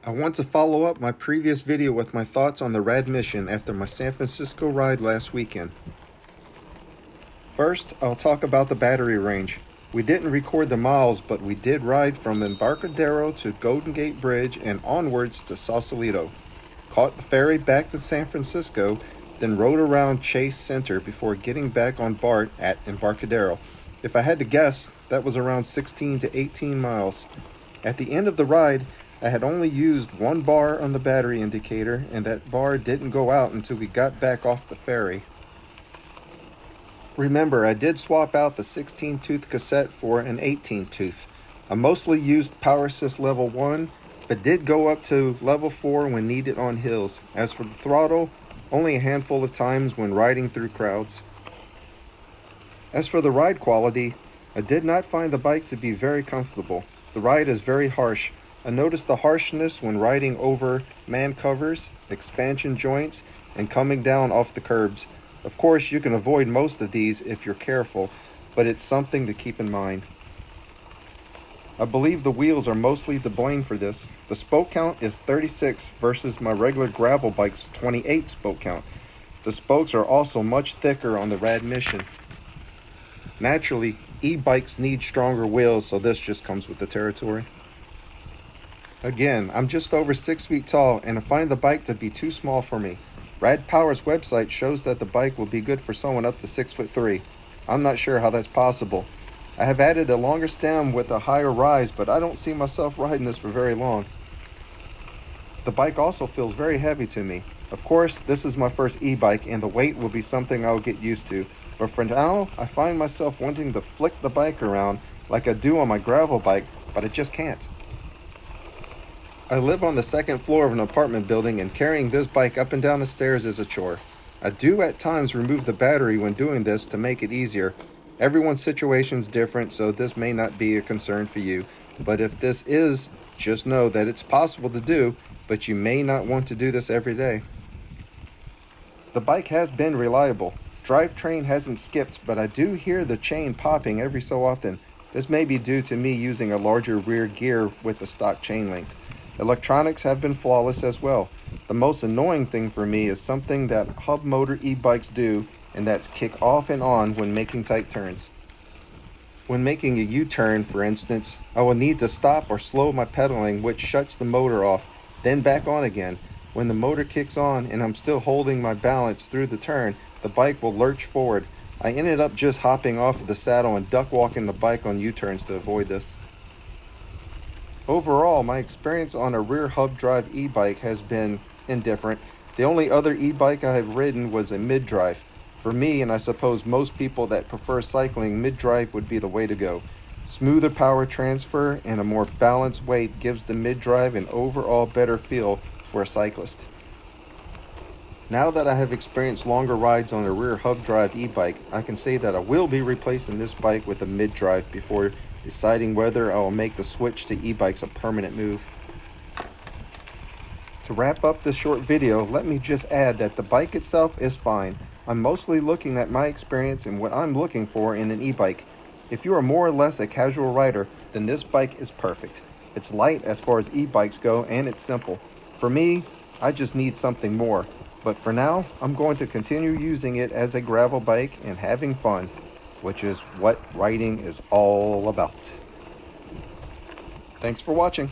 I want to follow up my previous video with my thoughts on the Rad Mission after my San Francisco ride last weekend. First, I'll talk about the battery range. We didn't record the miles, but we did ride from Embarcadero to Golden Gate Bridge and onwards to Sausalito. Caught the ferry back to San Francisco, then rode around Chase Center before getting back on BART at Embarcadero. If I had to guess, that was around 16 to 18 miles. At the end of the ride, I had only used one bar on the battery indicator, and that bar didn't go out until we got back off the ferry. Remember, I did swap out the 16-tooth cassette for an 18-tooth. I mostly used Power Assist level 1, but did go up to level 4 when needed on hills. As for the throttle, only a handful of times when riding through crowds. As for the ride quality, I did not find the bike to be very comfortable. The ride is very harsh. I noticed the harshness when riding over man covers, expansion joints, and coming down off the curbs. Of course, you can avoid most of these if you're careful, but it's something to keep in mind. I believe the wheels are mostly to blame for this. The spoke count is 36 versus my regular gravel bike's 28 spoke count. The spokes are also much thicker on the Rad Mission. Naturally, e-bikes need stronger wheels, so this just comes with the territory. Again, I'm just over 6 feet tall, and I find the bike to be too small for me. Rad Power's website shows that the bike will be good for someone up to 6'3". I'm not sure how that's possible. I have added a longer stem with a higher rise, but I don't see myself riding this for very long. The bike also feels very heavy to me. Of course, this is my first e-bike, and the weight will be something I'll get used to. But for now, I find myself wanting to flick the bike around like I do on my gravel bike, but I just can't. I live on the second floor of an apartment building, and carrying this bike up and down the stairs is a chore. I do at times remove the battery when doing this to make it easier. Everyone's situation is different, so this may not be a concern for you. But if this is, just know that it's possible to do, but you may not want to do this every day. The bike has been reliable. Drivetrain hasn't skipped, but I do hear the chain popping every so often. This may be due to me using a larger rear gear with the stock chain length. Electronics have been flawless as well. The most annoying thing for me is something that hub motor e-bikes do, and that's kick off and on when making tight turns. When making a U-turn, for instance, I will need to stop or slow my pedaling, which shuts the motor off, then back on again. When the motor kicks on and I'm still holding my balance through the turn, the bike will lurch forward. I ended up just hopping off of the saddle and duck walking the bike on U-turns to avoid this. Overall, my experience on a rear hub drive e-bike has been indifferent. The only other e-bike I have ridden was a mid-drive. For me, and I suppose most people that prefer cycling, mid-drive would be the way to go. Smoother power transfer and a more balanced weight gives the mid-drive an overall better feel for a cyclist. Now that I have experienced longer rides on a rear hub drive e-bike, I can say that I will be replacing this bike with a mid-drive before deciding whether I will make the switch to e-bikes a permanent move. To wrap up this short video, let me just add that the bike itself is fine. I'm mostly looking at my experience and what I'm looking for in an e-bike. If you are more or less a casual rider, then this bike is perfect. It's light as far as e-bikes go, and it's simple. For me, I just need something more. But for now, I'm going to continue using it as a gravel bike and having fun, which is what riding is all about. Thanks for watching.